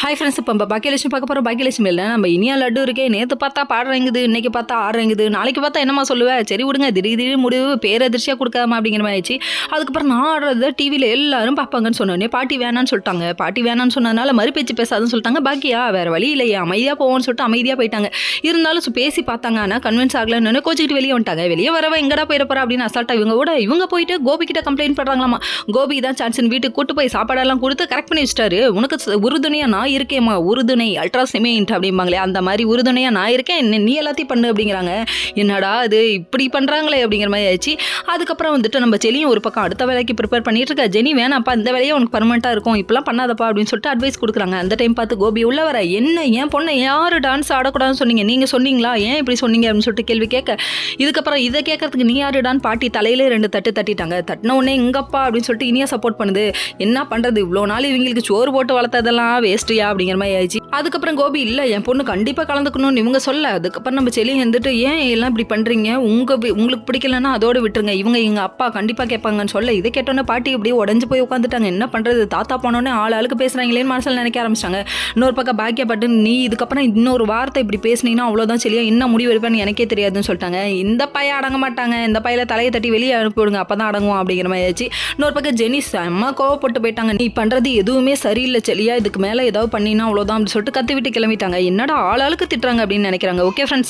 Hi friends, இப்போ நம்ம பாக்கியலட்சுமி பார்க்க போகிறோம். பாக்கியலட்சுமி இல்லை, நம்ம இனியா லட்டு இருக்கே. நேற்று பார்த்தா பாடுறேங்குது, இன்னைக்கு பார்த்தா ஆடுறேங்குது, நாளைக்கு பார்த்தா என்னம்மா சொல்லுவேன். சரி விடுங்க, திடீர் முடிவு பேரதிர்ச்சியாக கொடுக்காம அப்படிங்கிற மாதிரி ஆயிடுச்சு. அதுக்கப்புறம் நான் ஆடுறத டிவியில் எல்லாரும் பார்ப்பாங்கன்னு சொன்னோடனே பாட்டி வேணான்னு சொல்லிட்டாங்க. பாட்டி வேணான்னு சொன்னதுனால மறுபேச்சு பேசாதுன்னு சொல்லிட்டாங்க. பாக்கியா வேறு வழி இல்லையே, அமைதியாக போவோம்னு சொல்லிட்டு அமைதியாக போயிட்டாங்க. இருந்தாலும் பேசி பார்த்தாங்க, ஆனால் கன்வின்ஸ் ஆகலன்னு கோச்சிக்கிட்டு வெளியே வந்துட்டாங்க. வெளியே வரவ எங்கடா போயிடப்போறா அப்படின்னு அசால்ட்டாக இவங்க போயிட்டு கோபி கிட்ட கம்ப்ளைண்ட் பண்ணுறாங்களாமா. கோபி தான் சான்ஸ்னு வீட்டுக்கு கூட்டு போய் சாப்பாடெல்லாம் கொடுத்து கரெக்ட் பண்ணி வச்சிட்டாரு. உனக்கு உறுதுணையாக நான் இருக்கேம்மா, உறுதுணை அல்ட்ரா சிமெண்ட் அப்படிம்பாங்களே, அந்த மாதிரி உறுதுணையாக நான் இருக்கேன், நீ எல்லாத்தையும் பண்ணு அப்படிங்கிறாங்க. என்னடா அது இப்படி பண்ணுறாங்களே அப்படிங்கிற மாதிரி ஆயிடுச்சு. அதுக்கப்புறம் நம்ம செலியும் ஒரு பக்கம் அடுத்த வேலைக்கு ப்ரிப்பேர் பண்ணிட்டு இருக்கா. ஜெனி வேணாப்பா, இந்த வேலையே உனக்கு பர்மனெண்ட்டாக இருக்கும், இப்பெல்லாம் பண்ணாதப்பா அப்படின்னு சொல்லிட்டு அட்வைஸ் கொடுக்குறாங்க. அந்த டைம் பார்த்து கோபி உள்ள வர, என்ன என் பொண்ணை யார் டான்ஸ் ஆடக்கூடாதுன்னு சொன்னீங்க, நீங்கள் சொன்னீங்களா, ஏன் இப்படி சொன்னீங்க அப்படின்னு சொல்லிட்டு கேள்வி கேட்க, இதுக்கப்புறம் இதை கேட்கறதுக்கு நீ யாருடான்னு பாட்டி தலையிலே 2 தட்டு தட்டிட்டாங்க. தட்டின உடனே எங்கப்பா அப்படின்னு சொல்லிட்டு இனியா சப்போர்ட் பண்ணுது. என்ன பண்ணுறது, இவ்வளோ நாள் இவங்களுக்கு சோறு போட்டு வளர்த்ததெல்லாம் வேஸ்ட்ரியா அப்படிங்கிற மாதிரி ஆயிடுச்சு. அதுக்கப்புறம் கோபி இல்லை, என் பொண்ணு கண்டிப்பாக கலந்துக்கணும்னு இவங்க சொல்ல, அதுக்கப்புறம் நம்ம செலி வந்துட்டு ஏன் எல்லாம் இப்படி பண்ணுறீங்க, உங்களுக்கு பிடிக்கலன்னா அதோடு விட்டுருங்க, இவங்க எங்கள் அப்பா கண்டிப்பாக கேட்பாங்கன்னு சொல்ல, இதை கேட்டோன்னே பாட்டி இப்படியே உடஞ்சு போய் உட்காந்துட்டாங்க. என்ன பண்ணுறது, தாத்தா போனோடனே ஆளுக்கு பேசுகிறாங்களேன்னு மனசில் நினைக்க ஆரம்பிச்சிட்டாங்க. இன்னொரு பக்கம் பாக்கியப்பட்டு, நீ இதுக்கப்புறம் இன்னொரு வார்த்தை இப்படி பேசுனீங்கன்னா அவ்வளோதான் செலியா, என்ன முடிவு எடுப்பேன்னு எனக்கே தெரியாதுன்னு சொல்லிட்டாங்க. இந்த பையன் அடங்க மாட்டாங்க, இந்த பையில தலையை தட்டி வெளியே அனுப்பிவிடுங்க, அப்போ தான் அடங்குவோம் அப்படிங்கிற மாதிரி ஆச்சு. இன்னொரு பக்கம் ஜெனி செம்ம கோவப்பட்டு போயிட்டாங்க. நீ பண்ணுறது எதுவுமே சரியில்லை செலியா, இதுக்கு மேலே ஏதாவது பண்ணினா அவ்வளோதான் அப்படின்னு சொல்லிட்டு கத்தி விட்டு கிளம்பிட்டாங்க. என்னடா ஆளுக்கு திட்டுறாங்க அப்படின்னு நினைக்கிறாங்க. Okay friends.